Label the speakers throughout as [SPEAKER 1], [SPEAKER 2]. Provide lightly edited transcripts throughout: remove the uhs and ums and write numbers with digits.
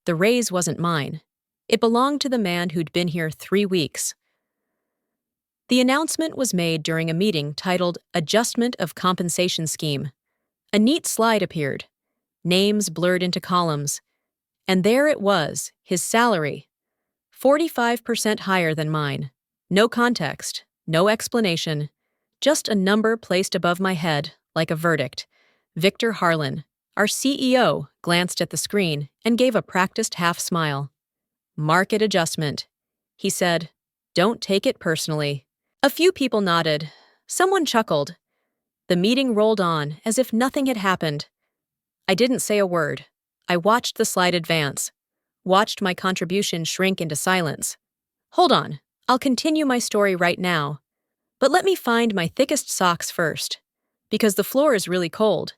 [SPEAKER 1] The raise wasn't mine. It belonged to the man who'd been here 3 weeks. The announcement was made during a meeting titled Adjustment of Compensation Scheme. A neat slide appeared, names blurred into columns, and there it was, his salary. 45% higher than mine. No context, no explanation, just a number placed above my head like a verdict. Victor Harlan, our CEO, glanced at the screen and gave a practiced half smile. Market adjustment, he said. Don't take it personally. A few people nodded. Someone chuckled. The meeting rolled on as if nothing had happened. I didn't say a word. I watched the slide advance, watched my contribution shrink into silence. Hold on, I'll continue my story right now. But let me find my thickest socks first, because the floor is really cold.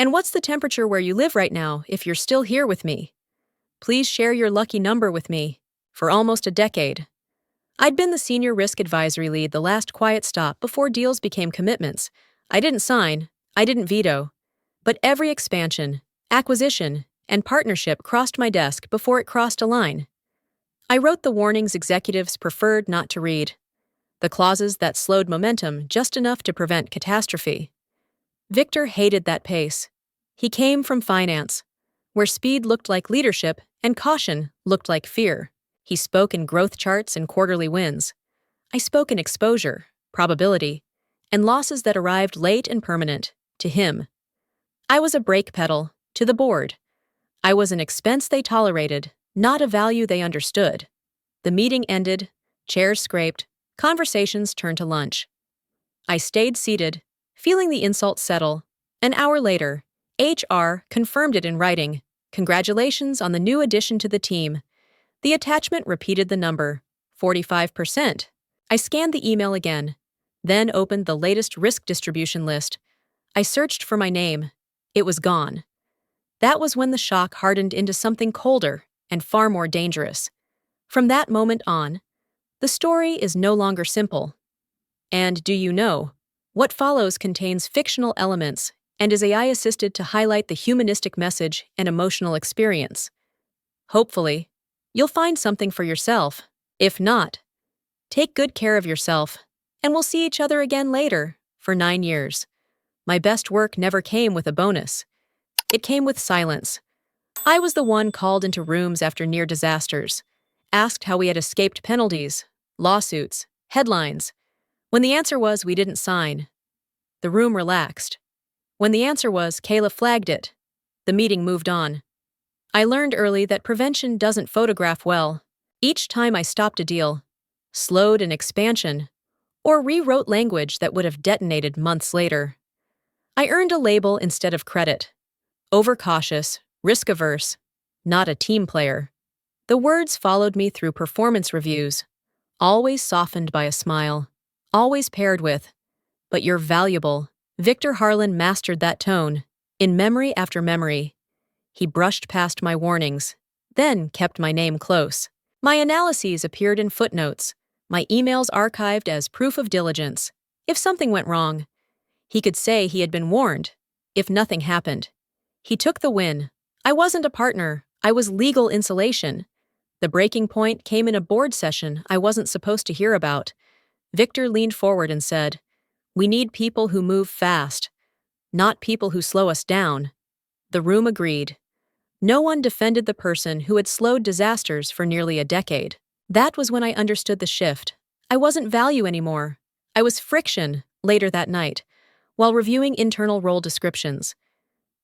[SPEAKER 1] And what's the temperature where you live right now if you're still here with me? Please share your lucky number with me. For almost a decade. I'd been the senior risk advisory lead, the last quiet stop before deals became commitments. I didn't sign, I didn't veto. But every expansion, acquisition, and partnership crossed my desk before it crossed a line. I wrote the warnings executives preferred not to read. The clauses that slowed momentum just enough to prevent catastrophe. Victor hated that pace. He came from finance, where speed looked like leadership and caution looked like fear. He spoke in growth charts and quarterly wins. I spoke in exposure, probability, and losses that arrived late and permanent, to him. I was a brake pedal, to the board. I was an expense they tolerated, not a value they understood. The meeting ended, chairs scraped, conversations turned to lunch. I stayed seated, feeling the insult settle. An hour later, HR confirmed it in writing. Congratulations on the new addition to the team. The attachment repeated the number, 45%. I scanned the email again, then opened the latest risk distribution list. I searched for my name. It was gone. That was when the shock hardened into something colder and far more dangerous. From that moment on, the story is no longer simple. And do you know, what follows contains fictional elements and is AI-assisted to highlight the humanistic message and emotional experience. Hopefully, you'll find something for yourself. If not, take good care of yourself, and we'll see each other again later, for 9 years. My best work never came with a bonus. It came with silence. I was the one called into rooms after near disasters, asked how we had escaped penalties, lawsuits, headlines. When the answer was we didn't sign, the room relaxed. When the answer was Kayla flagged it, the meeting moved on. I learned early that prevention doesn't photograph well. Each time I stopped a deal, slowed an expansion, or rewrote language that would have detonated months later, I earned a label instead of credit. Overcautious, risk-averse, not a team player. The words followed me through performance reviews, always softened by a smile, always paired with, "But you're valuable." Victor Harlan mastered that tone, in memory after memory. He brushed past my warnings, then kept my name close. My analyses appeared in footnotes, my emails archived as proof of diligence. If something went wrong, he could say he had been warned. If nothing happened, he took the win. I wasn't a partner, I was legal insulation. The breaking point came in a board session I wasn't supposed to hear about. Victor leaned forward and said, "We need people who move fast, not people who slow us down." The room agreed. No one defended the person who had slowed disasters for nearly a decade. That was when I understood the shift. I wasn't value anymore. I was friction. Later that night, while reviewing internal role descriptions,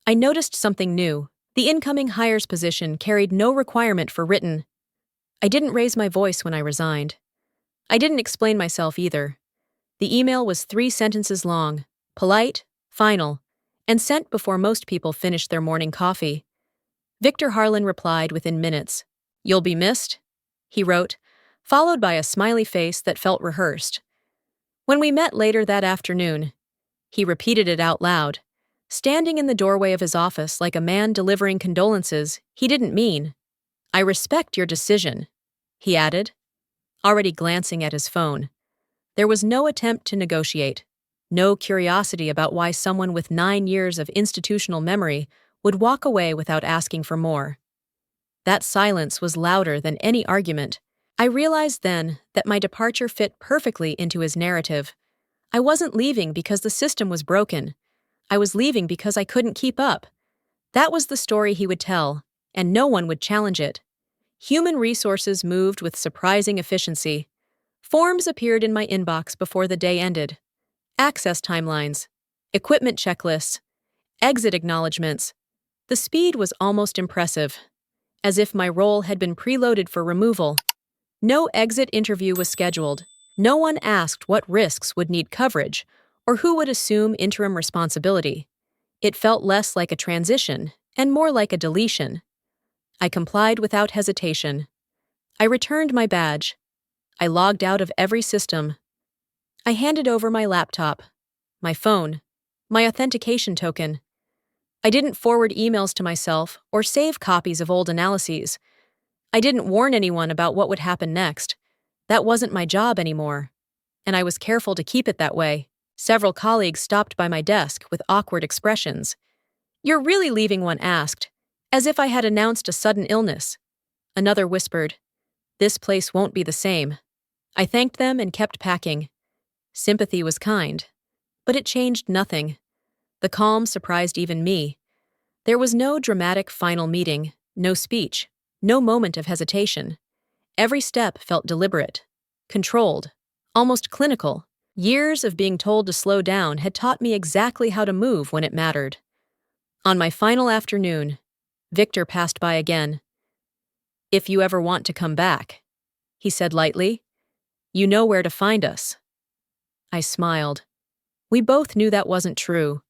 [SPEAKER 1] I noticed something new. The incoming hires position carried no requirement for written. I didn't raise my voice when I resigned. I didn't explain myself either. The email was 3 sentences long, polite, final, and sent before most people finished their morning coffee. Victor Harlan replied within minutes. "You'll be missed," he wrote, followed by a smiley face that felt rehearsed. When we met later that afternoon, he repeated it out loud, standing in the doorway of his office like a man delivering condolences he didn't mean. "I respect your decision," he added, already glancing at his phone. There was no attempt to negotiate, no curiosity about why someone with 9 years of institutional memory would walk away without asking for more. That silence was louder than any argument. I realized then that my departure fit perfectly into his narrative. I wasn't leaving because the system was broken. I was leaving because I couldn't keep up. That was the story he would tell, and no one would challenge it. Human resources moved with surprising efficiency. Forms appeared in my inbox before the day ended. Access timelines, equipment checklists, exit acknowledgments. The speed was almost impressive, as if my role had been preloaded for removal. No exit interview was scheduled. No one asked what risks would need coverage or who would assume interim responsibility. It felt less like a transition and more like a deletion. I complied without hesitation. I returned my badge. I logged out of every system. I handed over my laptop, my phone, my authentication token. I didn't forward emails to myself or save copies of old analyses. I didn't warn anyone about what would happen next. That wasn't my job anymore, and I was careful to keep it that way. Several colleagues stopped by my desk with awkward expressions. "You're really leaving?" one asked, as if I had announced a sudden illness. Another whispered, "This place won't be the same." I thanked them and kept packing. Sympathy was kind, but it changed nothing. The calm surprised even me. There was no dramatic final meeting, no speech, no moment of hesitation. Every step felt deliberate, controlled, almost clinical. Years of being told to slow down had taught me exactly how to move when it mattered. On my final afternoon, Victor passed by again. "If you ever want to come back," he said lightly, "you know where to find us." I smiled. We both knew that wasn't true.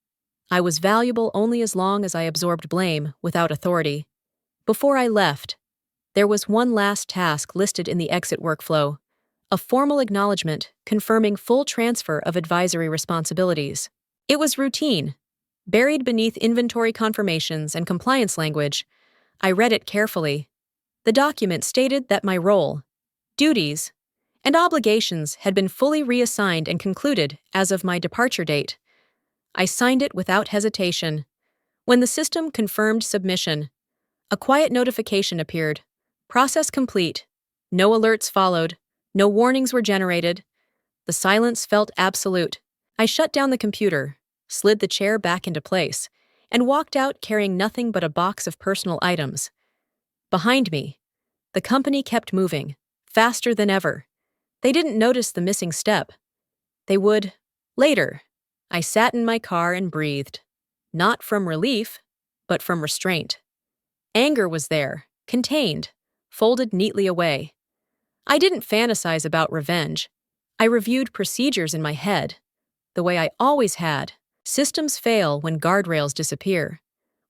[SPEAKER 1] I was valuable only as long as I absorbed blame without authority. Before I left, there was one last task listed in the exit workflow, a formal acknowledgement confirming full transfer of advisory responsibilities. It was routine, buried beneath inventory confirmations and compliance language. I read it carefully. The document stated that my role, duties, and obligations had been fully reassigned and concluded as of my departure date. I signed it without hesitation. When the system confirmed submission, a quiet notification appeared. Process complete. No alerts followed. No warnings were generated. The silence felt absolute. I shut down the computer, slid the chair back into place, and walked out carrying nothing but a box of personal items. Behind me, the company kept moving, faster than ever. They didn't notice the missing step. They would, later. I sat in my car and breathed. Not from relief, but from restraint. Anger was there, contained, folded neatly away. I didn't fantasize about revenge. I reviewed procedures in my head, the way I always had. Systems fail when guardrails disappear,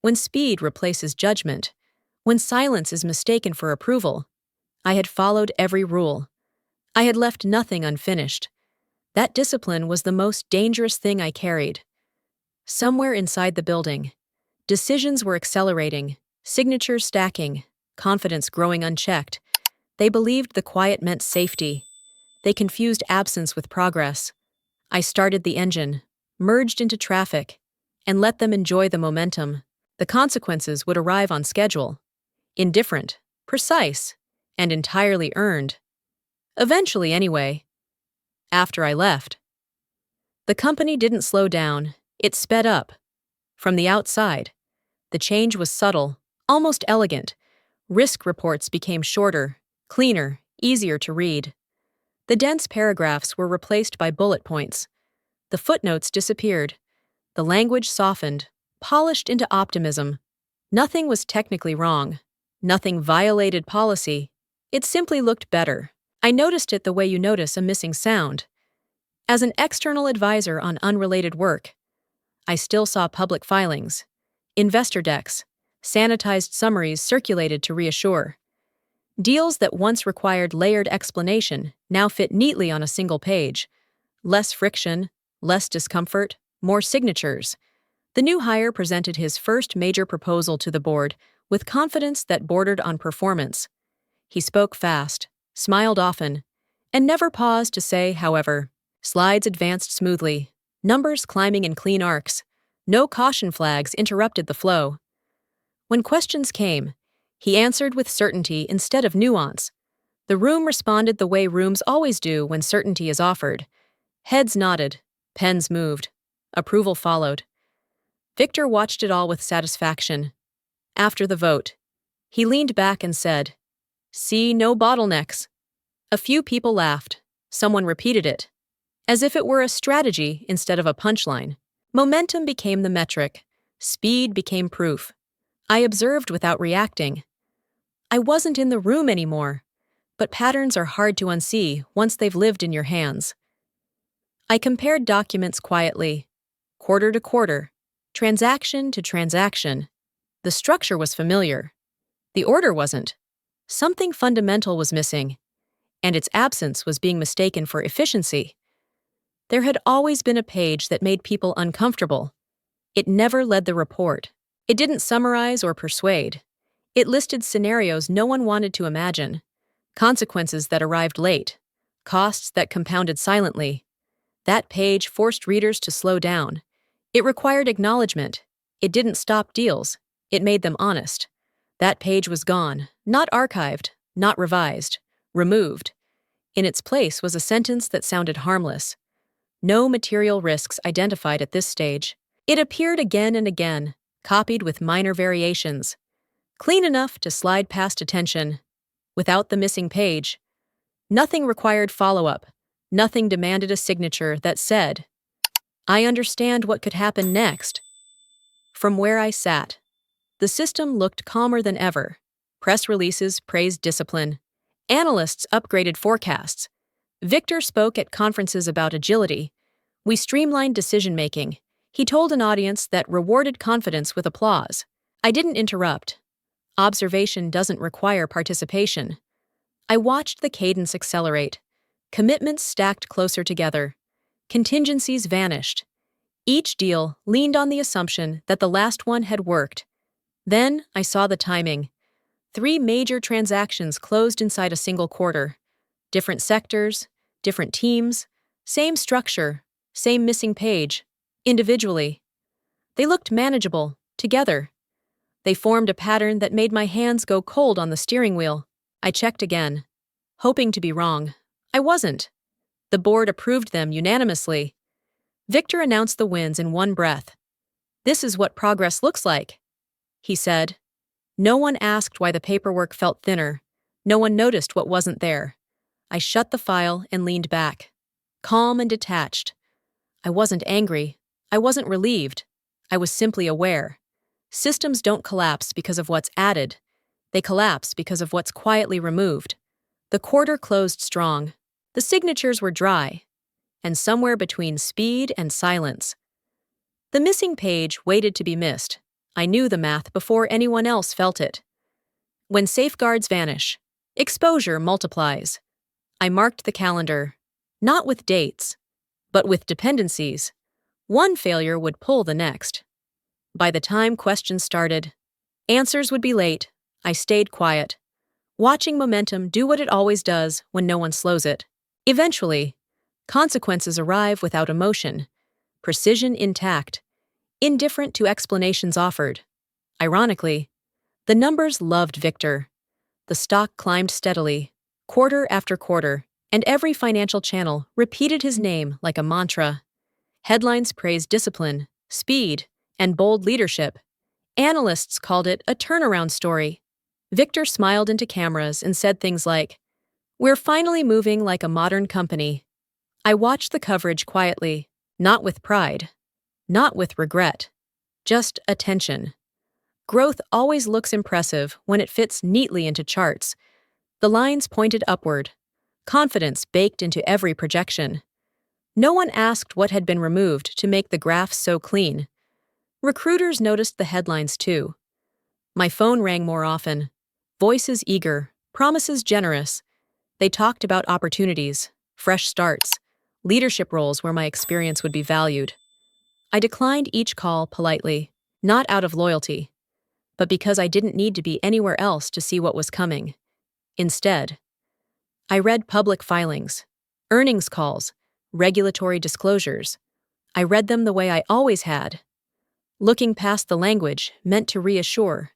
[SPEAKER 1] when speed replaces judgment, when silence is mistaken for approval. I had followed every rule. I had left nothing unfinished. That discipline was the most dangerous thing I carried. Somewhere inside the building, decisions were accelerating, signatures stacking, confidence growing unchecked. They believed the quiet meant safety. They confused absence with progress. I started the engine, merged into traffic, and let them enjoy the momentum. The consequences would arrive on schedule. Indifferent, precise, and entirely earned. Eventually, anyway. After I left. The company didn't slow down, it sped up. From the outside, the change was subtle, almost elegant. Risk reports became shorter, cleaner, easier to read. The dense paragraphs were replaced by bullet points. The footnotes disappeared. The language softened, polished into optimism. Nothing was technically wrong. Nothing violated policy. It simply looked better. I noticed it the way you notice a missing sound. As an external advisor on unrelated work, I still saw public filings, investor decks, sanitized summaries circulated to reassure. Deals that once required layered explanation now fit neatly on a single page. Less friction, less discomfort, more signatures. The new hire presented his first major proposal to the board with confidence that bordered on performance. He spoke fast, smiled often, and never paused to say, however. Slides advanced smoothly, numbers climbing in clean arcs. No caution flags interrupted the flow. When questions came, He answered with certainty instead of nuance. The room responded the way rooms always do when certainty is offered. Heads nodded, pens moved. Approval followed. Victor watched it all with satisfaction. After the vote, he leaned back and said, "See, no bottlenecks." A few people laughed. Someone repeated it, as if it were a strategy instead of a punchline. Momentum became the metric. Speed became proof. I observed without reacting. I wasn't in the room anymore, but patterns are hard to unsee once they've lived in your hands. I compared documents quietly, quarter to quarter, transaction to transaction. The structure was familiar. The order wasn't. Something fundamental was missing, and its absence was being mistaken for efficiency. There had always been a page that made people uncomfortable. It never led the report. It didn't summarize or persuade. It listed scenarios no one wanted to imagine, consequences that arrived late, costs that compounded silently. That page forced readers to slow down. It required acknowledgement. It didn't stop deals. It made them honest. That page was gone, not archived, not revised, removed. In its place was a sentence that sounded harmless. No material risks identified at this stage. It appeared again and again, copied with minor variations. Clean enough to slide past attention. Without the missing page. Nothing required follow-up. Nothing demanded a signature that said, "I understand what could happen next." From where I sat, the system looked calmer than ever. Press releases praised discipline. Analysts upgraded forecasts. Victor spoke at conferences about agility. We streamlined decision-making. He told an audience that rewarded confidence with applause. I didn't interrupt. Observation doesn't require participation. I watched the cadence accelerate. Commitments stacked closer together. Contingencies vanished. Each deal leaned on the assumption that the last one had worked. Then I saw the timing. 3 major transactions closed inside a single quarter. Different sectors, different teams, same structure, same missing page, individually. They looked manageable, together. They formed a pattern that made my hands go cold on the steering wheel. I checked again, hoping to be wrong. I wasn't. The board approved them unanimously. Victor announced the wins in one breath. "This is what progress looks like," he said. No one asked why the paperwork felt thinner. No one noticed what wasn't there. I shut the file and leaned back, calm and detached. I wasn't angry. I wasn't relieved. I was simply aware. Systems don't collapse because of what's added. They collapse because of what's quietly removed. The quarter closed strong. The signatures were dry, and somewhere between speed and silence. The missing page waited to be missed. I knew the math before anyone else felt it. When safeguards vanish, exposure multiplies. I marked the calendar, not with dates, but with dependencies. One failure would pull the next. By the time questions started, answers would be late. I stayed quiet, watching momentum do what it always does when no one slows it. Eventually, consequences arrive without emotion, precision intact, indifferent to explanations offered. Ironically, the numbers loved Victor. The stock climbed steadily, quarter after quarter, and every financial channel repeated his name like a mantra. Headlines praised discipline, speed, and bold leadership. Analysts called it a turnaround story. Victor smiled into cameras and said things like, "We're finally moving like a modern company." I watched the coverage quietly, not with pride, not with regret, just attention. Growth always looks impressive when it fits neatly into charts. The lines pointed upward, confidence baked into every projection. No one asked what had been removed to make the graphs so clean. Recruiters noticed the headlines too. My phone rang more often. Voices eager, promises generous. They talked about opportunities, fresh starts, leadership roles where my experience would be valued. I declined each call politely, not out of loyalty, but because I didn't need to be anywhere else to see what was coming. Instead, I read public filings, earnings calls, regulatory disclosures. I read them the way I always had. Looking past the language meant to reassure.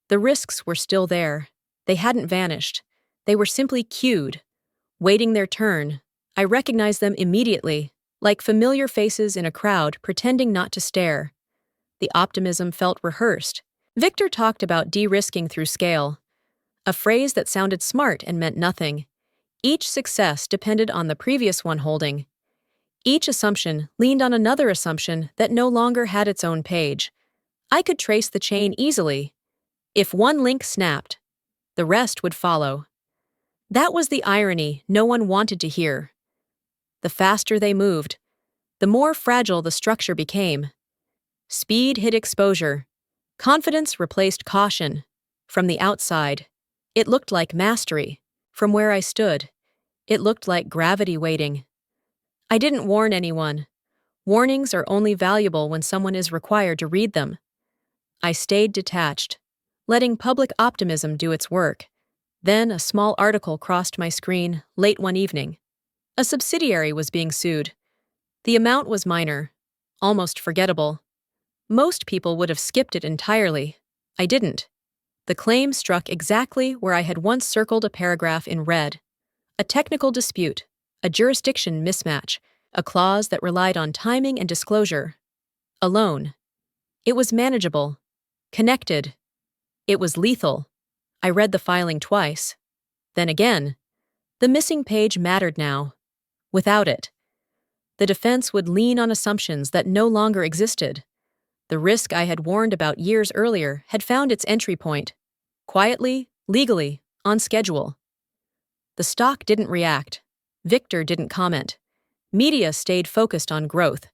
[SPEAKER 1] The risks were still there. They hadn't vanished. They were simply queued, waiting their turn. I recognized them immediately, like familiar faces in a crowd pretending not to stare. The optimism felt rehearsed. Victor talked about de-risking through scale, a phrase that sounded smart and meant nothing. Each success depended on the previous one holding. Each assumption leaned on another assumption that no longer had its own page. I could trace the chain easily. If one link snapped, the rest would follow. That was the irony no one wanted to hear. The faster they moved, the more fragile the structure became. Speed hid exposure. Confidence replaced caution. From the outside, it looked like mastery. From where I stood, it looked like gravity waiting. I didn't warn anyone. Warnings are only valuable when someone is required to read them. I stayed detached, letting public optimism do its work. Then a small article crossed my screen late one evening. A subsidiary was being sued. The amount was minor, almost forgettable. Most people would have skipped it entirely. I didn't. The claim struck exactly where I had once circled a paragraph in red. A technical dispute, a jurisdiction mismatch, a clause that relied on timing and disclosure. Alone. It was manageable. Connected. It was lethal. I read the filing twice. Then again. The missing page mattered now. Without it, the defense would lean on assumptions that no longer existed. The risk I had warned about years earlier had found its entry point. Quietly, legally, on schedule. The stock didn't react. Victor didn't comment. Media stayed focused on growth.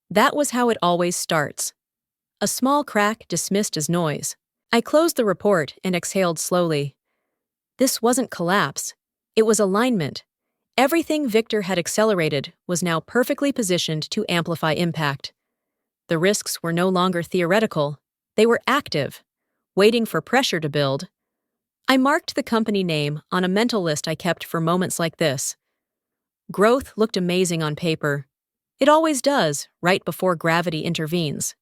[SPEAKER 1] That was how it always starts. A small crack dismissed as noise. I closed the report and exhaled slowly. This wasn't collapse. It was alignment. Everything Victor had accelerated was now perfectly positioned to amplify impact. The risks were no longer theoretical. They were active, waiting for pressure to build. I marked the company name on a mental list I kept for moments like this. Growth looked amazing on paper. It always does, right before gravity intervenes.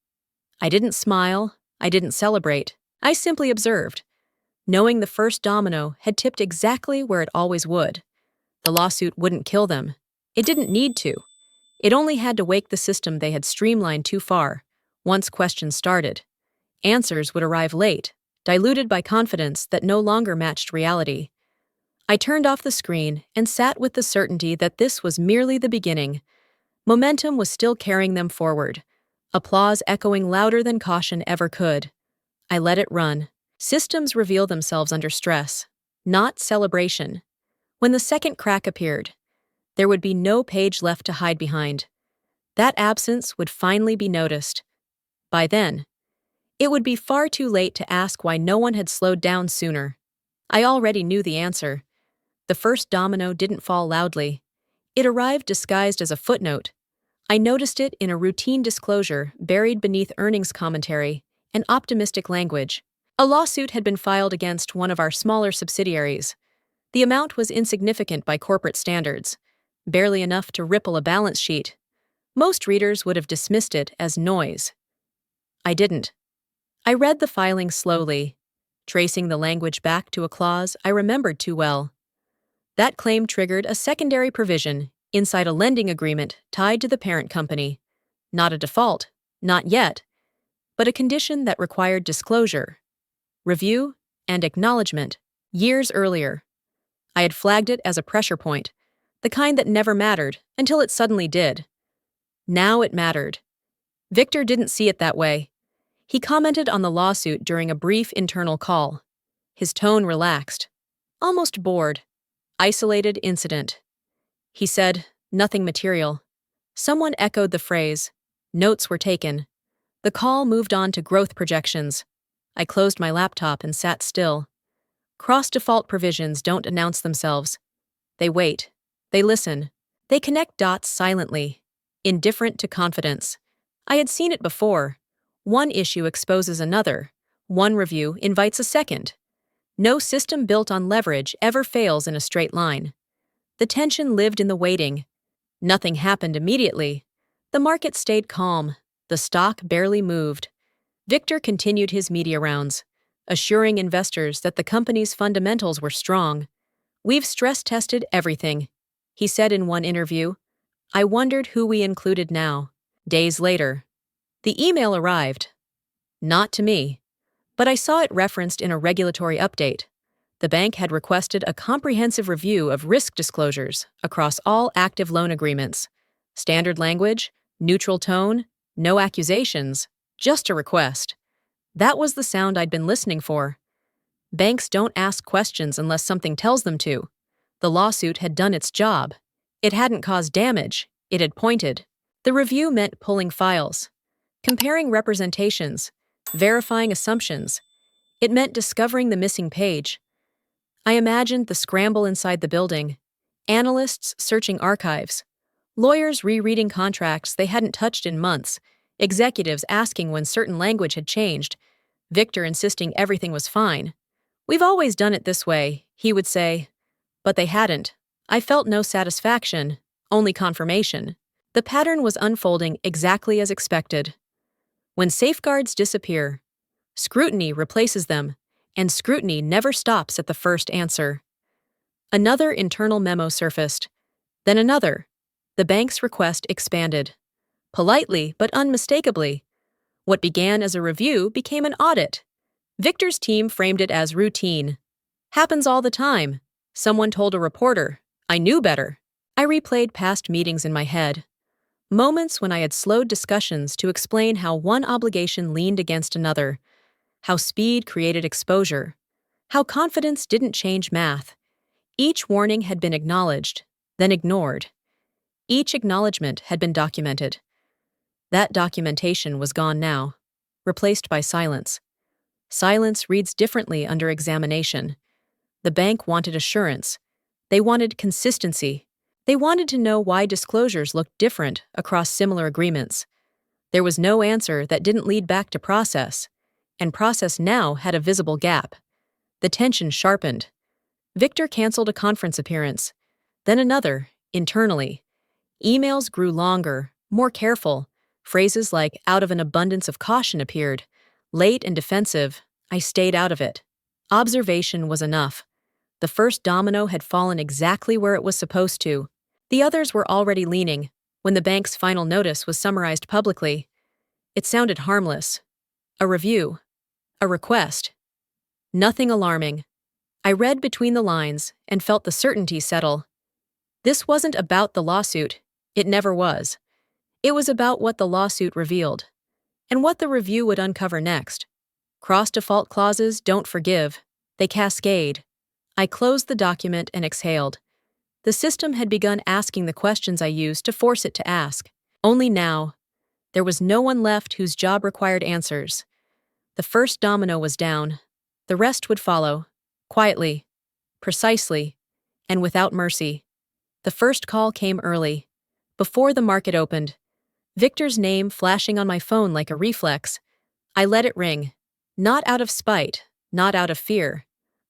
[SPEAKER 1] I didn't smile. I didn't celebrate. I simply observed, knowing the first domino had tipped exactly where it always would. The lawsuit wouldn't kill them. It didn't need to. It only had to wake the system they had streamlined too far. Once questions started, answers would arrive late, diluted by confidence that no longer matched reality. I turned off the screen and sat with the certainty that this was merely the beginning. Momentum was still carrying them forward, applause echoing louder than caution ever could. I let it run. Systems reveal themselves under stress, not celebration. When the second crack appeared, there would be no page left to hide behind. That absence would finally be noticed. By then, it would be far too late to ask why no one had slowed down sooner. I already knew the answer. The first domino didn't fall loudly. It arrived disguised as a footnote. I noticed it in a routine disclosure buried beneath earnings commentary and optimistic language. A lawsuit had been filed against one of our smaller subsidiaries. The amount was insignificant by corporate standards, barely enough to ripple a balance sheet. Most readers would have dismissed it as noise. I didn't. I read the filing slowly, tracing the language back to a clause I remembered too well. That claim triggered a secondary provision inside a lending agreement tied to the parent company. Not a default, not yet, but a condition that required disclosure, review, and acknowledgement. Years earlier, I had flagged it as a pressure point, the kind that never mattered until it suddenly did. Now it mattered. Victor didn't see it that way. He commented on the lawsuit during a brief internal call. His tone relaxed, almost bored. Isolated incident. He said, nothing material. Someone echoed the phrase. Notes were taken. The call moved on to growth projections. I closed my laptop and sat still. Cross-default provisions don't announce themselves. They wait. They listen. They connect dots silently, indifferent to confidence. I had seen it before. One issue exposes another. One review invites a second. No system built on leverage ever fails in a straight line. The tension lived in the waiting. Nothing happened immediately. The market stayed calm. The stock barely moved. Victor continued his media rounds. assuring investors that the company's fundamentals were strong. "We've stress-tested everything," he said in one interview. I wondered who we included now. Days later, the email arrived. Not to me, but I saw it referenced in a regulatory update. The bank had requested a comprehensive review of risk disclosures across all active loan agreements. Standard language, neutral tone, no accusations, just a request. That was the sound I'd been listening for. Banks don't ask questions unless something tells them to. The lawsuit had done its job. It hadn't caused damage, it had pointed. The review meant pulling files, comparing representations, verifying assumptions. It meant discovering the missing page. I imagined the scramble inside the building, analysts searching archives, lawyers rereading contracts they hadn't touched in months, executives asking when certain language had changed, Victor insisting everything was fine. "We've always done it this way," he would say. But they hadn't. I felt no satisfaction, only confirmation. The pattern was unfolding exactly as expected. When safeguards disappear, scrutiny replaces them, and scrutiny never stops at the first answer. Another internal memo surfaced. Then another. The bank's request expanded. Politely, but unmistakably. What began as a review became an audit. Victor's team framed it as routine. "Happens all the time," someone told a reporter. I knew better. I replayed past meetings in my head. Moments when I had slowed discussions to explain how one obligation leaned against another, how speed created exposure, how confidence didn't change math. Each warning had been acknowledged, then ignored. Each acknowledgement had been documented. That documentation was gone now, replaced by silence. Silence reads differently under examination. The bank wanted assurance. They wanted consistency. They wanted to know why disclosures looked different across similar agreements. There was no answer that didn't lead back to process, and process now had a visible gap. The tension sharpened. Victor canceled a conference appearance, then another, internally. Emails grew longer, more careful. Phrases like "out of an abundance of caution" appeared. Late and defensive, I stayed out of it. Observation was enough. The first domino had fallen exactly where it was supposed to. The others were already leaning, when the bank's final notice was summarized publicly. It sounded harmless. A review. A request. Nothing alarming. I read between the lines and felt the certainty settle. This wasn't about the lawsuit. It never was. It was about what the lawsuit revealed, and what the review would uncover next. Cross-default clauses don't forgive. They cascade. I closed the document and exhaled. The system had begun asking the questions I used to force it to ask. Only now, there was no one left whose job required answers. The first domino was down. The rest would follow, quietly, precisely, and without mercy. The first call came early, before the market opened. Victor's name flashing on my phone like a reflex. I let it ring, not out of spite, not out of fear.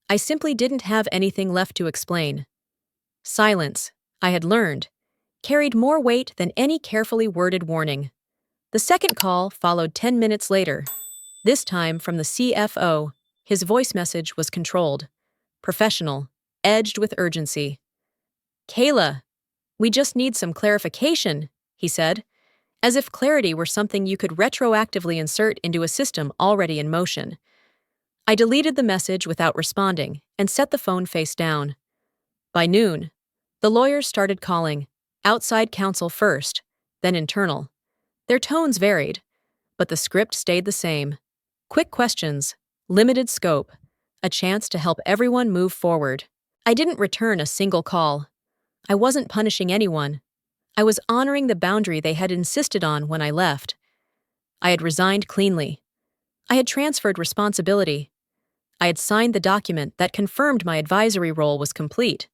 [SPEAKER 1] I simply didn't have anything left to explain. Silence, I had learned, carried more weight than any carefully worded warning. The second call followed 10 minutes later, this time from the CFO. His voice message was controlled, professional, edged with urgency. "Kayla, we just need some clarification," he said, as if clarity were something you could retroactively insert into a system already in motion. I deleted the message without responding and set the phone face down. By noon, the lawyers started calling, outside counsel first, then internal. Their tones varied, but the script stayed the same. Quick questions, limited scope, a chance to help everyone move forward. I didn't return a single call. I wasn't punishing anyone. I was honoring the boundary they had insisted on when I left. I had resigned cleanly. I had transferred responsibility. I had signed the document that confirmed my advisory role was complete.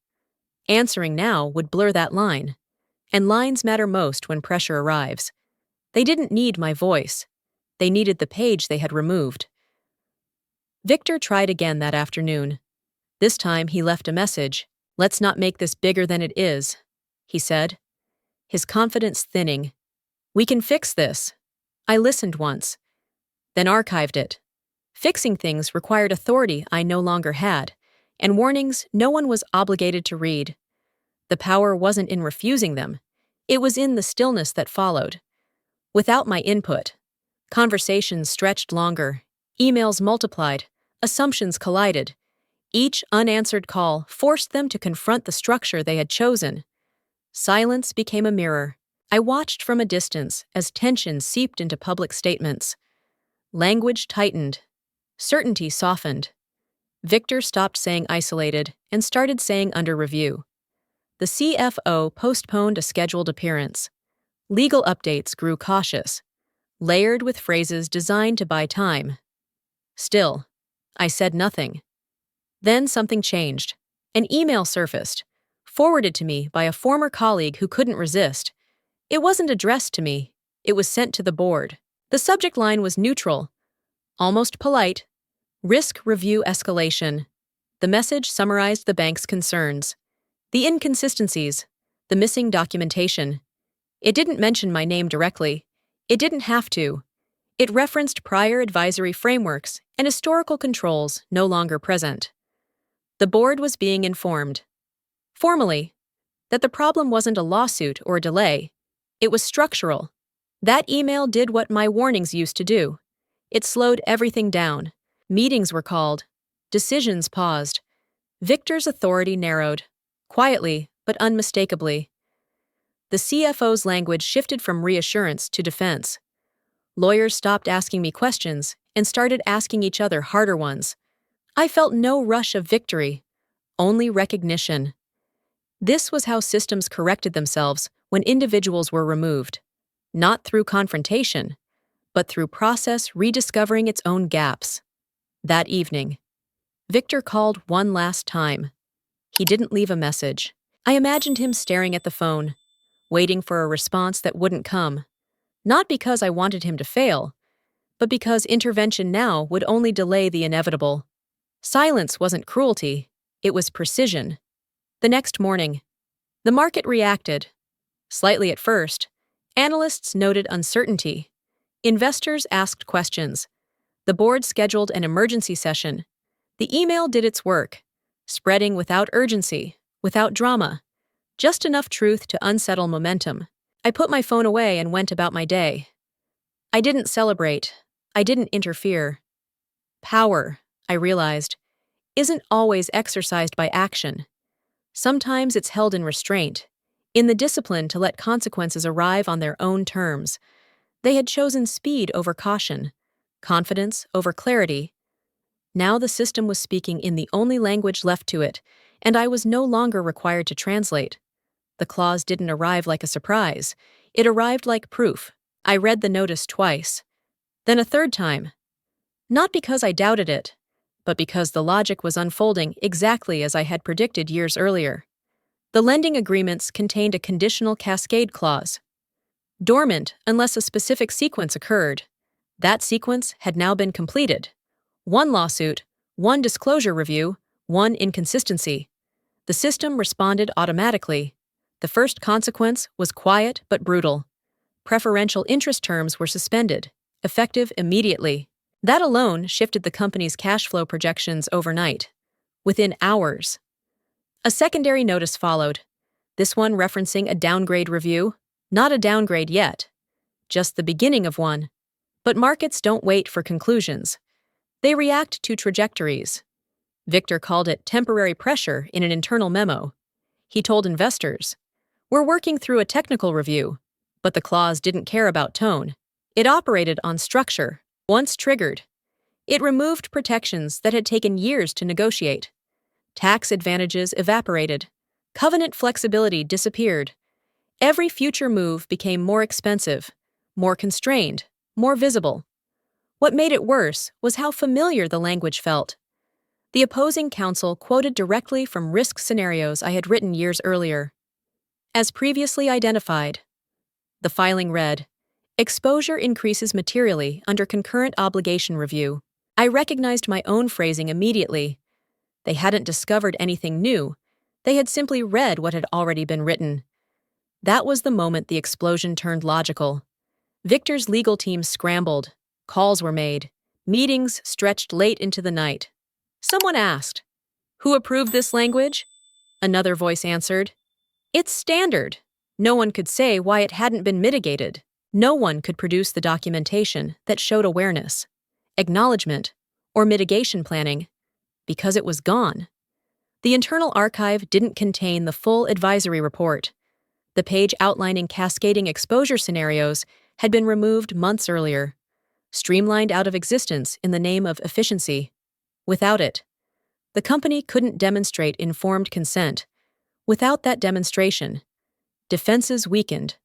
[SPEAKER 1] Answering now would blur that line, and lines matter most when pressure arrives. They didn't need my voice. They needed the page they had removed. Victor tried again that afternoon. This time he left a message. "Let's not make this bigger than it is," he said, his confidence thinning. "We can fix this." I listened once, then archived it. Fixing things required authority I no longer had, and warnings no one was obligated to read. The power wasn't in refusing them. It was in the stillness that followed. Without my input, conversations stretched longer, emails multiplied, assumptions collided. Each unanswered call forced them to confront the structure they had chosen. Silence became a mirror. I watched from a distance as tension seeped into public statements. Language tightened. Certainty softened. Victor stopped saying isolated and started saying under review. The CFO postponed a scheduled appearance. Legal updates grew cautious, layered with phrases designed to buy time. Still, I said nothing. Then something changed. An email surfaced, forwarded to me by a former colleague who couldn't resist. It wasn't addressed to me. It was sent to the board. The subject line was neutral, almost polite. Risk review escalation. The message summarized the bank's concerns. The inconsistencies. The missing documentation. It didn't mention my name directly. It didn't have to. It referenced prior advisory frameworks and historical controls no longer present. The board was being informed, formally, that the problem wasn't a lawsuit or a delay. It was structural. That email did what my warnings used to do. It slowed everything down. Meetings were called. Decisions paused. Victor's authority narrowed, quietly but unmistakably. The CFO's language shifted from reassurance to defense. Lawyers stopped asking me questions and started asking each other harder ones. I felt no rush of victory, only recognition. This was how systems corrected themselves when individuals were removed, not through confrontation, but through process rediscovering its own gaps. That evening, Victor called one last time. He didn't leave a message. I imagined him staring at the phone, waiting for a response that wouldn't come. Not because I wanted him to fail, but because intervention now would only delay the inevitable. Silence wasn't cruelty, it was precision. The next morning, the market reacted. Slightly at first, analysts noted uncertainty. Investors asked questions. The board scheduled an emergency session. The email did its work, spreading without urgency, without drama, just enough truth to unsettle momentum. I put my phone away and went about my day. I didn't celebrate. I didn't interfere. Power, I realized, isn't always exercised by action. Sometimes it's held in restraint, in the discipline to let consequences arrive on their own terms. They had chosen speed over caution, confidence over clarity. Now the system was speaking in the only language left to it, and I was no longer required to translate. The clause didn't arrive like a surprise. It arrived like proof. I read the notice twice, then a third time. Not because I doubted it, but because the logic was unfolding exactly as I had predicted years earlier. The lending agreements contained a conditional cascade clause, dormant unless a specific sequence occurred. That sequence had now been completed. One lawsuit, one disclosure review, one inconsistency. The system responded automatically. The first consequence was quiet but brutal. Preferential interest terms were suspended, effective immediately. That alone shifted the company's cash flow projections overnight, within hours. A secondary notice followed, this one referencing a downgrade review. Not a downgrade yet, just the beginning of one. But markets don't wait for conclusions. They react to trajectories. Victor called it temporary pressure in an internal memo. He told investors, "We're working through a technical review," but the clause didn't care about tone. It operated on structure. Once triggered, it removed protections that had taken years to negotiate. Tax advantages evaporated. Covenant flexibility disappeared. Every future move became more expensive, more constrained, more visible. What made it worse was how familiar the language felt. The opposing counsel quoted directly from risk scenarios I had written years earlier. As previously identified, the filing read, "Exposure increases materially under concurrent obligation review." I recognized my own phrasing immediately. They hadn't discovered anything new. They had simply read what had already been written. That was the moment the explosion turned logical. Victor's legal team scrambled. Calls were made. Meetings stretched late into the night. Someone asked, "Who approved this language?" Another voice answered, "It's standard." No one could say why it hadn't been mitigated. No one could produce the documentation that showed awareness, acknowledgement, or mitigation planning, because it was gone. The internal archive didn't contain the full advisory report. The page outlining cascading exposure scenarios had been removed months earlier, streamlined out of existence in the name of efficiency. Without it, the company couldn't demonstrate informed consent. Without that demonstration, defenses weakened,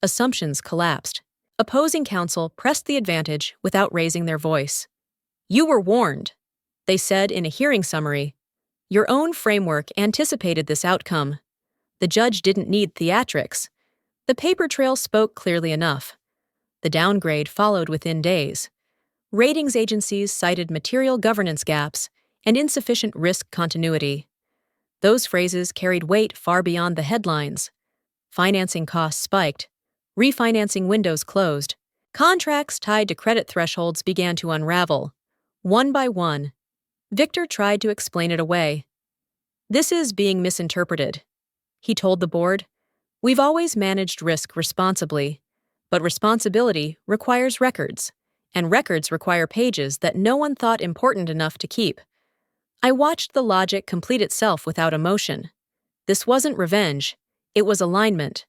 [SPEAKER 1] assumptions collapsed. Opposing counsel pressed the advantage without raising their voice. "You were warned," they said in a hearing summary. "Your own framework anticipated this outcome." The judge didn't need theatrics. The paper trail spoke clearly enough. The downgrade followed within days. Ratings agencies cited material governance gaps and insufficient risk continuity. Those phrases carried weight far beyond the headlines. Financing costs spiked. Refinancing windows closed. Contracts tied to credit thresholds began to unravel. One by one, Victor tried to explain it away. "This is being misinterpreted," he told the board. "We've always managed risk responsibly, but responsibility requires records, and records require pages that no one thought important enough to keep." I watched the logic complete itself without emotion. This wasn't revenge, it was alignment.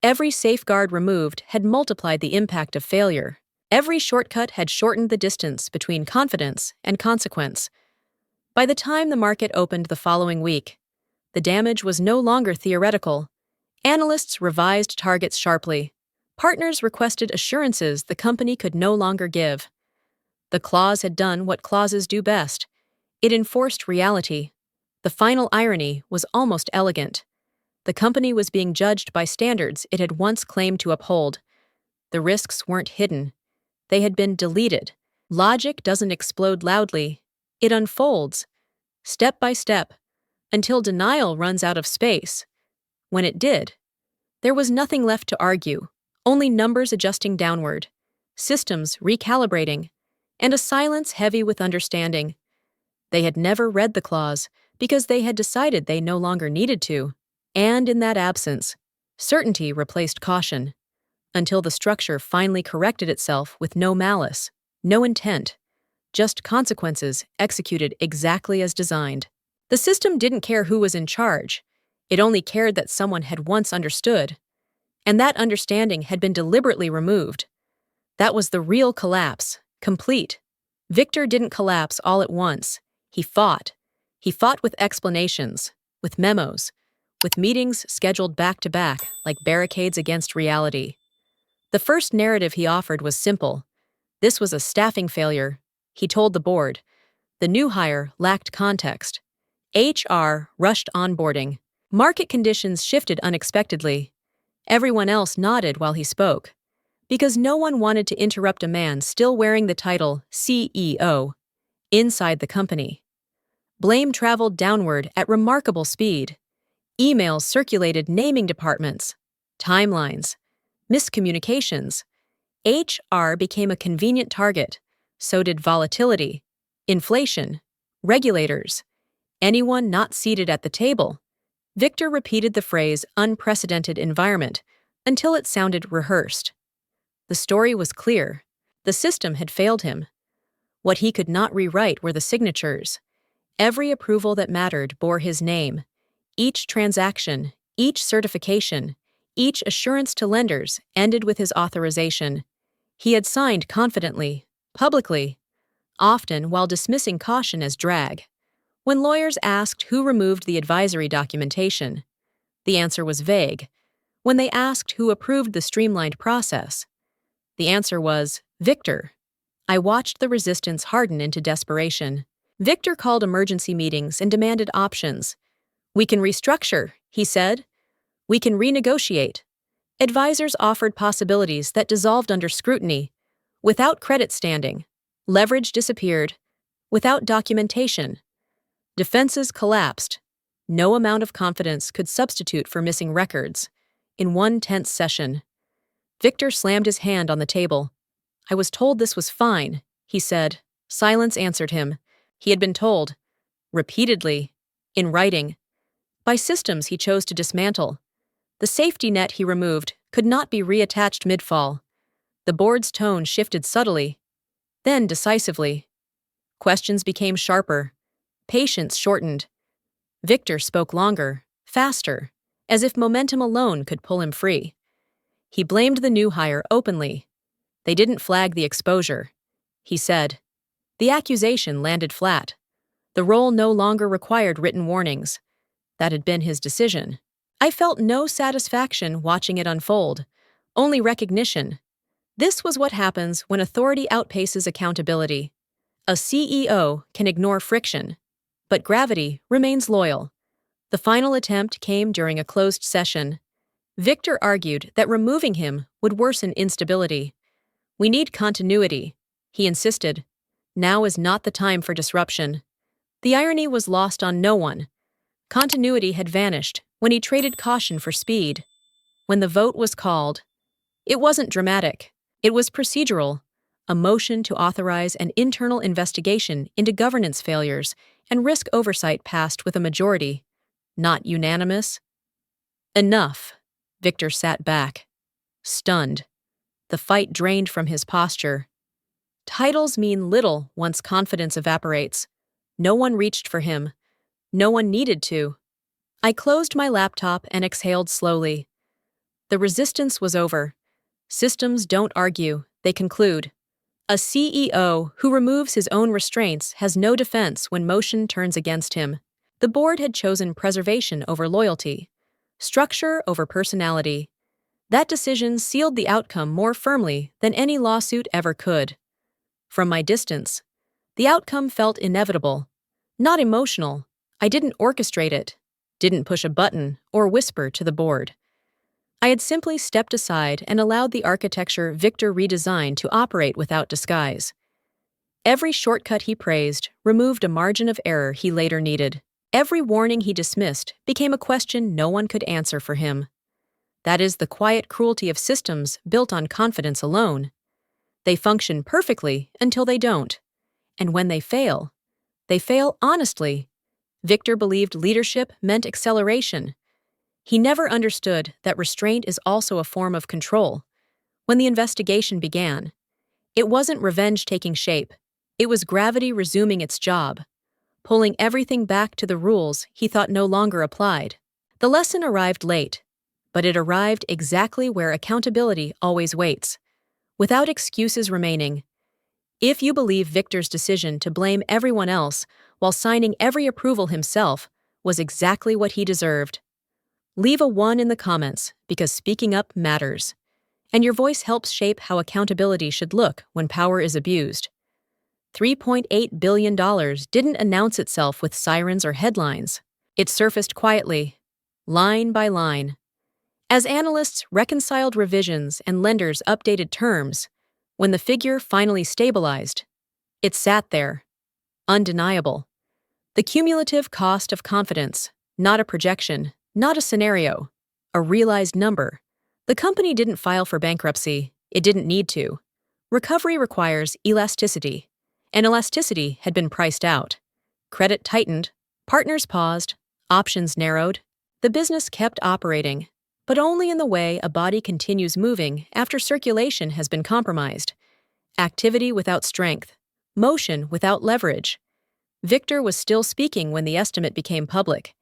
[SPEAKER 1] Every safeguard removed had multiplied the impact of failure. Every shortcut had shortened the distance between confidence and consequence. By the time the market opened the following week, the damage was no longer theoretical. Analysts revised targets sharply. Partners requested assurances the company could no longer give. The clause had done what clauses do best. It enforced reality. The final irony was almost elegant. The company was being judged by standards it had once claimed to uphold. The risks weren't hidden. They had been deleted. Logic doesn't explode loudly. It unfolds, step by step, until denial runs out of space. When it did, there was nothing left to argue, only numbers adjusting downward, systems recalibrating, and a silence heavy with understanding. They had never read the clause because they had decided they no longer needed to. And in that absence, certainty replaced caution, until the structure finally corrected itself with no malice, no intent, just consequences executed exactly as designed. The system didn't care who was in charge. It only cared that someone had once understood. And that understanding had been deliberately removed. That was the real collapse, complete. Victor didn't collapse all at once. He fought. He fought with explanations, with memos, with meetings scheduled back-to-back like barricades against reality. The first narrative he offered was simple. This was a staffing failure, he told the board. The new hire lacked context. HR rushed onboarding. Market conditions shifted unexpectedly. Everyone else nodded while he spoke, because no one wanted to interrupt a man still wearing the title CEO inside the company. Blame traveled downward at remarkable speed. Emails circulated naming departments, timelines, miscommunications. HR became a convenient target. So did volatility, inflation, regulators, anyone not seated at the table. Victor repeated the phrase unprecedented environment until it sounded rehearsed. The story was clear. The system had failed him. What he could not rewrite were the signatures. Every approval that mattered bore his name. Each transaction, each certification, each assurance to lenders ended with his authorization. He had signed confidently, publicly, often while dismissing caution as drag. When lawyers asked who removed the advisory documentation, the answer was vague. When they asked who approved the streamlined process, the answer was Victor. I watched the resistance harden into desperation. Victor called emergency meetings and demanded options. "We can restructure," he said. "We can renegotiate." Advisors offered possibilities that dissolved under scrutiny. Without credit standing, leverage disappeared. Without documentation, defenses collapsed. No amount of confidence could substitute for missing records. In one tense session, Victor slammed his hand on the table. "I was told this was fine," he said, Silence answered him. He had been told, repeatedly, in writing, by systems he chose to dismantle. The safety net he removed could not be reattached mid-fall. The board's tone shifted subtly, then decisively. Questions became sharper. Patience shortened. Victor spoke longer, faster, as if momentum alone could pull him free. He blamed the new hire openly. They didn't flag the exposure, he said. The accusation landed flat. The role no longer required written warnings. That had been his decision. I felt no satisfaction watching it unfold, only recognition. This was what happens when authority outpaces accountability. A CEO can ignore friction, but gravity remains loyal. The final attempt came during a closed session. Victor argued that removing him would worsen instability. We need continuity, he insisted. Now is not the time for disruption. The irony was lost on no one. Continuity had vanished when he traded caution for speed. When the vote was called, it wasn't dramatic. It was procedural, a motion to authorize an internal investigation into governance failures and risk oversight passed with a majority. Not unanimous. Enough. Victor sat back, stunned. The fight drained from his posture. Titles mean little once confidence evaporates. No one reached for him. No one needed to. I closed my laptop and exhaled slowly. The resistance was over. Systems don't argue, they conclude. A CEO who removes his own restraints has no defense when motion turns against him. The board had chosen preservation over loyalty, structure over personality. That decision sealed the outcome more firmly than any lawsuit ever could. From my distance, the outcome felt inevitable, not emotional. I didn't orchestrate it, didn't push a button or whisper to the board. I had simply stepped aside and allowed the architecture Victor redesigned to operate without disguise. Every shortcut he praised removed a margin of error he later needed. Every warning he dismissed became a question no one could answer for him. That is the quiet cruelty of systems built on confidence alone. They function perfectly until they don't. And when they fail honestly. Victor believed leadership meant acceleration. He never understood that restraint is also a form of control. When the investigation began, it wasn't revenge taking shape. It was gravity resuming its job, pulling everything back to the rules he thought no longer applied. The lesson arrived late, but it arrived exactly where accountability always waits, without excuses remaining. If you believe Victor's decision to blame everyone else while signing every approval himself was exactly what he deserved, leave a 1 in the comments because speaking up matters, and your voice helps shape how accountability should look when power is abused. $3.8 billion didn't announce itself with sirens or headlines. It surfaced quietly, line by line. As analysts reconciled revisions and lenders updated terms, when the figure finally stabilized, it sat there, undeniable. The cumulative cost of confidence, not a projection, not a scenario, a realized number. The company didn't file for bankruptcy. It didn't need to. Recovery requires elasticity, and elasticity had been priced out. Credit tightened, partners paused, options narrowed. The business kept operating, but only in the way a body continues moving after circulation has been compromised. Activity without strength, motion without leverage. Victor was still speaking when the estimate became public.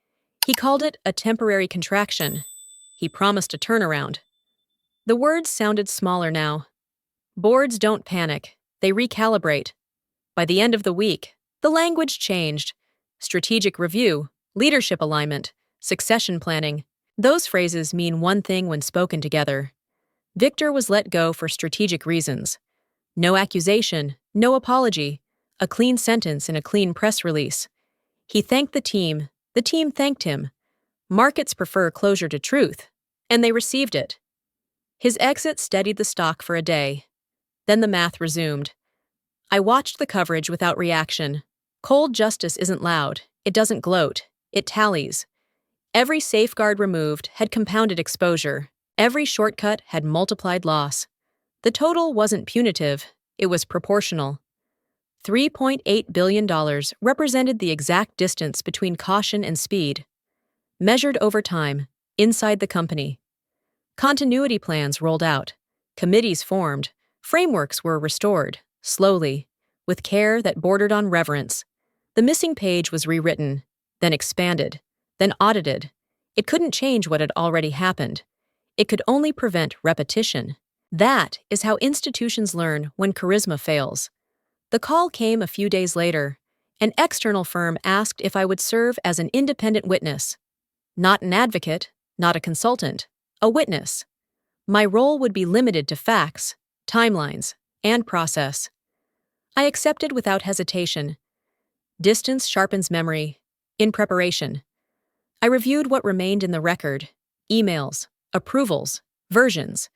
[SPEAKER 1] He called it a temporary contraction. He promised a turnaround. The words sounded smaller now. Boards don't panic, they recalibrate. By the end of the week, the language changed. Strategic review, leadership alignment, succession planning. Those phrases mean one thing when spoken together. Victor was let go for strategic reasons. No accusation, no apology, a clean sentence in a clean press release. He thanked the team thanked him. Markets prefer closure to truth, and they received it. His exit steadied the stock for a day. Then the math resumed. I watched the coverage without reaction. Cold justice isn't loud, it doesn't gloat, it tallies. Every safeguard removed had compounded exposure. Every shortcut had multiplied loss. The total wasn't punitive, it was proportional. $3.8 billion represented the exact distance between caution and speed, measured over time, inside the company. Continuity plans rolled out, committees formed, frameworks were restored, slowly, with care that bordered on reverence. The missing page was rewritten, then expanded, then audited. It couldn't change what had already happened. It could only prevent repetition. That is how institutions learn when charisma fails. The call came a few days later. An external firm asked if I would serve as an independent witness. Not an advocate, not a consultant, a witness. My role would be limited to facts, timelines, and process. I accepted without hesitation. Distance sharpens memory. In preparation, I reviewed what remained in the record: emails, approvals, versions.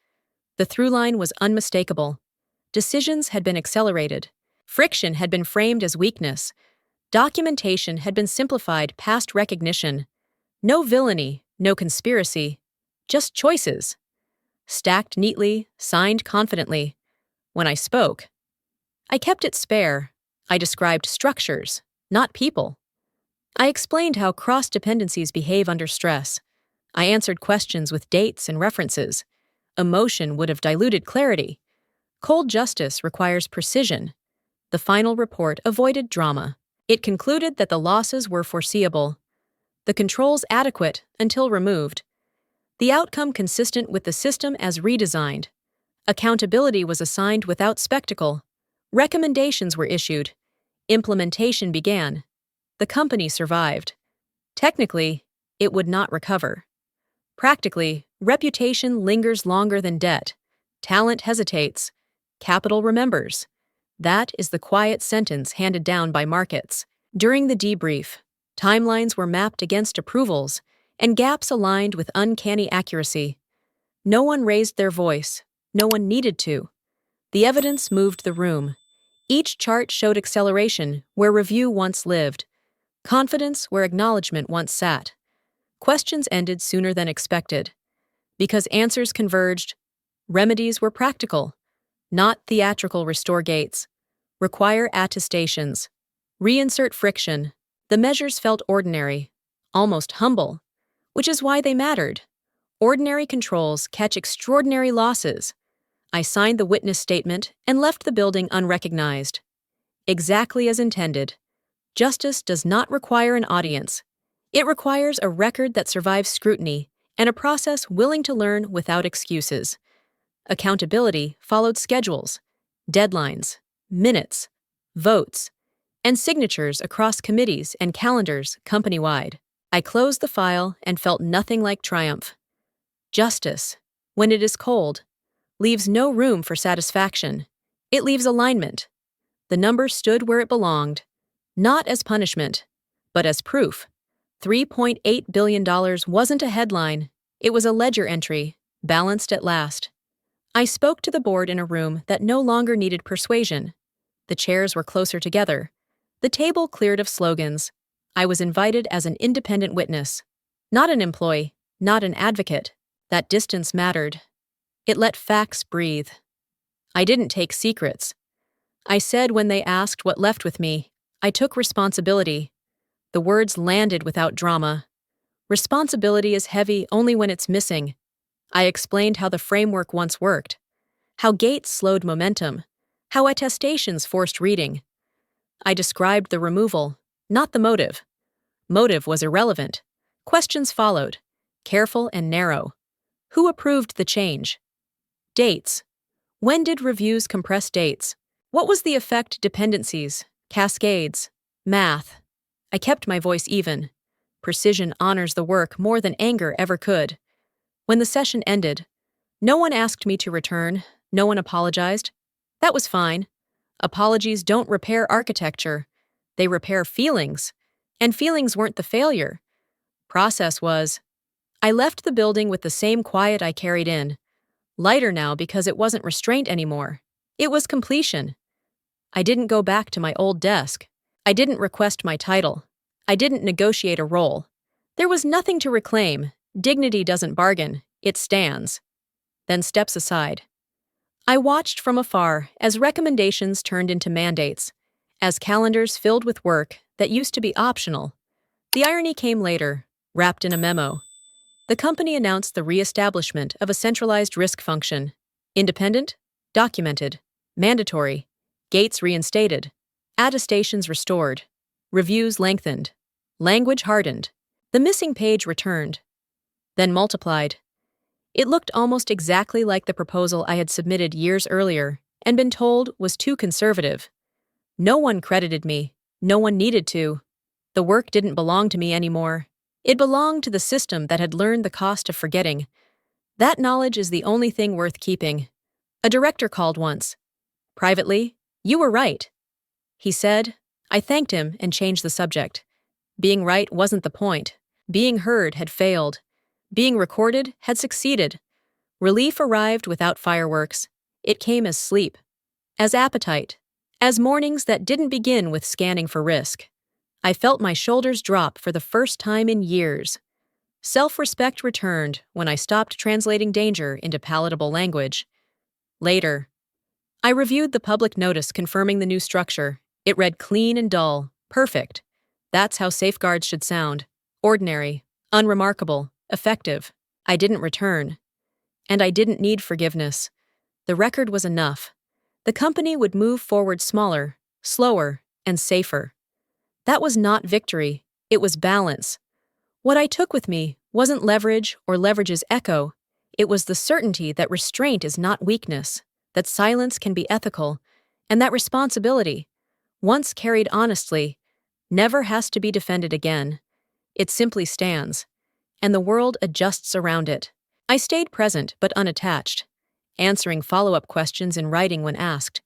[SPEAKER 1] The through line was unmistakable. Decisions had been accelerated. Friction had been framed as weakness. Documentation had been simplified past recognition. No villainy, no conspiracy, just choices. Stacked neatly, signed confidently. When I spoke, I kept it spare. I described structures, not people. I explained how cross-dependencies behave under stress. I answered questions with dates and references. Emotion would have diluted clarity. Cold justice requires precision. The final report avoided drama. It concluded that the losses were foreseeable, the controls adequate until removed, the outcome consistent with the system as redesigned. Accountability was assigned without spectacle. Recommendations were issued. Implementation began. The company survived. Technically, it would not recover. Practically, reputation lingers longer than debt. Talent hesitates. Capital remembers. That is the quiet sentence handed down by markets. During the debrief, timelines were mapped against approvals, and gaps aligned with uncanny accuracy. No one raised their voice. No one needed to. The evidence moved the room. Each chart showed acceleration where review once lived, confidence where acknowledgement once sat. Questions ended sooner than expected. Because answers converged, remedies were practical, not theatrical. Restore gates, require attestations, reinsert friction. The measures felt ordinary, almost humble, which is why they mattered. Ordinary controls catch extraordinary losses. I signed the witness statement and left the building unrecognized. Exactly as intended. Justice does not require an audience. It requires a record that survives scrutiny and a process willing to learn without excuses. Accountability followed schedules, deadlines, minutes, votes, and signatures across committees and calendars company-wide. I closed the file and felt nothing like triumph. Justice, when it is cold, leaves no room for satisfaction. It leaves alignment. The number stood where it belonged, not as punishment, but as proof. $3.8 billion wasn't a headline. It was a ledger entry, balanced at last. I spoke to the board in a room that no longer needed persuasion. The chairs were closer together. The table cleared of slogans. I was invited as an independent witness. Not an employee, not an advocate. That distance mattered. It let facts breathe. I didn't take secrets. I said when they asked what left with me, I took responsibility. The words landed without drama. Responsibility is heavy only when it's missing. I explained how the framework once worked, how gates slowed momentum, how attestations forced reading. I described the removal, not the motive. Motive was irrelevant. Questions followed, careful and narrow. Who approved the change? Dates. When did reviews compress dates? What was the effect? Dependencies, cascades, math. I kept my voice even. Precision honors the work more than anger ever could. When the session ended, no one asked me to return, no one apologized. That was fine. Apologies don't repair architecture. They repair feelings. And feelings weren't the failure. Process was. I left the building with the same quiet I carried in. Lighter now because it wasn't restraint anymore. It was completion. I didn't go back to my old desk. I didn't request my title. I didn't negotiate a role. There was nothing to reclaim. Dignity doesn't bargain, it stands. Then steps aside. I watched from afar as recommendations turned into mandates, as calendars filled with work that used to be optional. The irony came later, wrapped in a memo. The company announced the re-establishment of a centralized risk function. Independent, documented, mandatory, gates reinstated, attestations restored, reviews lengthened, language hardened. The missing page returned, then multiplied. It looked almost exactly like the proposal I had submitted years earlier and been told was too conservative. No one credited me. No one needed to. The work didn't belong to me anymore. It belonged to the system that had learned the cost of forgetting. That knowledge is the only thing worth keeping. A director called once. Privately, "You were right," he said. I thanked him and changed the subject. Being right wasn't the point. Being heard had failed. Being recorded had succeeded. Relief arrived without fireworks. It came as sleep, as appetite, as mornings that didn't begin with scanning for risk. I felt my shoulders drop for the first time in years. Self-respect returned when I stopped translating danger into palatable language. Later, I reviewed the public notice confirming the new structure. It read clean and dull, perfect. That's how safeguards should sound. Ordinary, unremarkable, effective. I didn't return. And I didn't need forgiveness. The record was enough. The company would move forward smaller, slower, and safer. That was not victory. It was balance. What I took with me wasn't leverage or leverage's echo. It was the certainty that restraint is not weakness, that silence can be ethical, and that responsibility, once carried honestly, never has to be defended again. It simply stands, and the world adjusts around it. I stayed present but unattached, answering follow-up questions in writing when asked,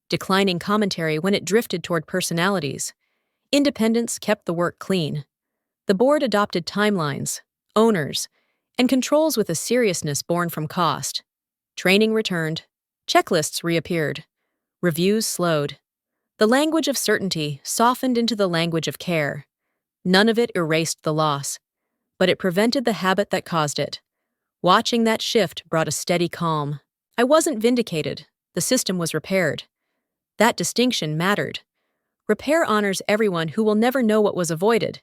[SPEAKER 1] declining commentary when it drifted toward personalities. Independence kept the work clean. The board adopted timelines, owners, and controls with a seriousness born from cost. Training returned. Checklists reappeared. Reviews slowed. The language of certainty softened into the language of care. None of it erased the loss, but it prevented the habit that caused it. Watching that shift brought a steady calm. I wasn't vindicated. The system was repaired. That distinction mattered. Repair honors everyone who will never know what was avoided.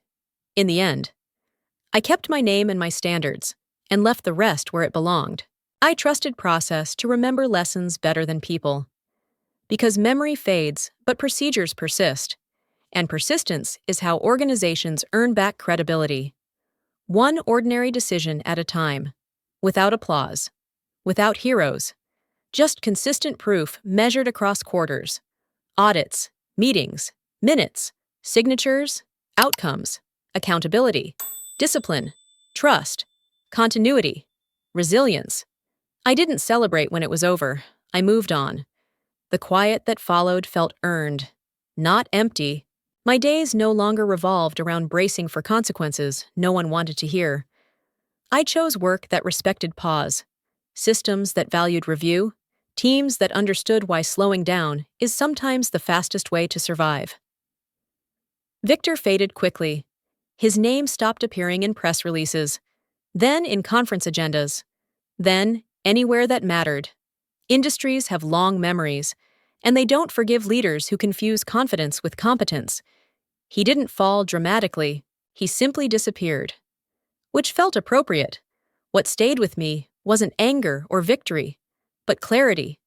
[SPEAKER 1] In the end, I kept my name and my standards, and left the rest where it belonged. I trusted process to remember lessons better than people. Because memory fades, but procedures persist. And persistence is how organizations earn back credibility. One ordinary decision at a time. Without applause. Without heroes. Just consistent proof measured across quarters. Audits, meetings, minutes, signatures, outcomes, accountability, discipline, trust, continuity, resilience. I didn't celebrate when it was over. I moved on. The quiet that followed felt earned, not empty. My days no longer revolved around bracing for consequences no one wanted to hear. I chose work that respected pause, systems that valued review, teams that understood why slowing down is sometimes the fastest way to survive. Victor faded quickly. His name stopped appearing in press releases, then in conference agendas, then anywhere that mattered. Industries have long memories, and they don't forgive leaders who confuse confidence with competence. He didn't fall dramatically, he simply disappeared. Which felt appropriate. What stayed with me wasn't anger or victory, but clarity.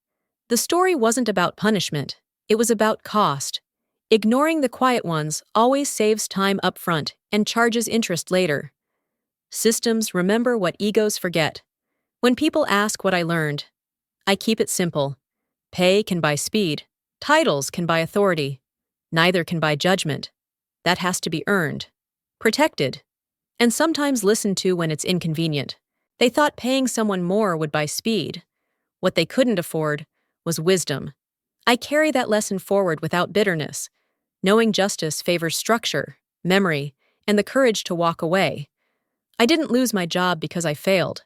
[SPEAKER 1] The story wasn't about punishment, it was about cost. Ignoring the quiet ones always saves time up front and charges interest later. Systems remember what egos forget. When people ask what I learned, I keep it simple. Pay can buy speed. Titles can buy authority. Neither can buy judgment. That has to be earned, protected, and sometimes listened to when it's inconvenient. They thought paying someone more would buy speed. What they couldn't afford was wisdom. I carry that lesson forward without bitterness, knowing justice favors structure, memory, and the courage to walk away. I didn't lose my job because I failed.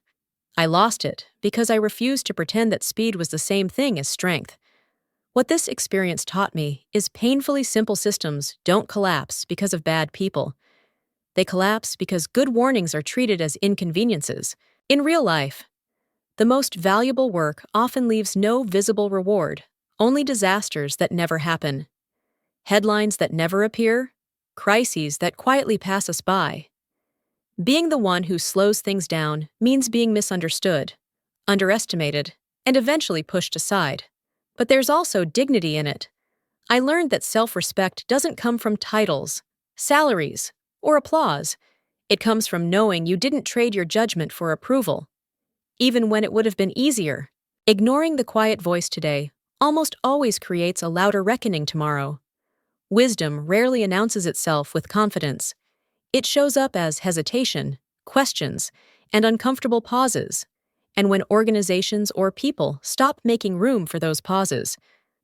[SPEAKER 1] I lost it because I refused to pretend that speed was the same thing as strength. What this experience taught me is painfully simple systems don't collapse because of bad people. They collapse because good warnings are treated as inconveniences. In real life, the most valuable work often leaves no visible reward, only disasters that never happen. Headlines that never appear, crises that quietly pass us by. Being the one who slows things down means being misunderstood, underestimated, and eventually pushed aside. But there's also dignity in it. I learned that self-respect doesn't come from titles, salaries, or applause. It comes from knowing you didn't trade your judgment for approval, even when it would have been easier. Ignoring the quiet voice today almost always creates a louder reckoning tomorrow. Wisdom rarely announces itself with confidence. It shows up as hesitation, questions, and uncomfortable pauses. And when organizations or people stop making room for those pauses,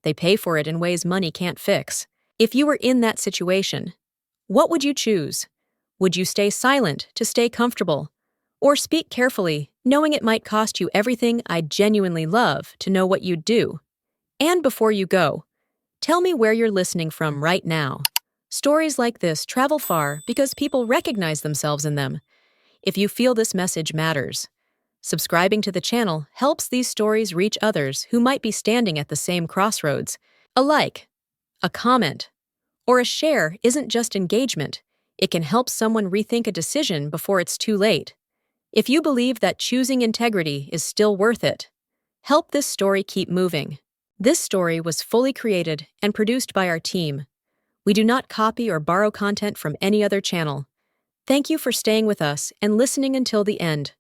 [SPEAKER 1] they pay for it in ways money can't fix. If you were in that situation, what would you choose? Would you stay silent to stay comfortable? Or speak carefully, knowing it might cost you everything I'd genuinely love to know what you'd do? And before you go, tell me where you're listening from right now. Stories like this travel far because people recognize themselves in them. If you feel this message matters, subscribing to the channel helps these stories reach others who might be standing at the same crossroads. A like, a comment, or a share isn't just engagement. It can help someone rethink a decision before it's too late. If you believe that choosing integrity is still worth it, help this story keep moving. This story was fully created and produced by our team. We do not copy or borrow content from any other channel. Thank you for staying with us and listening until the end.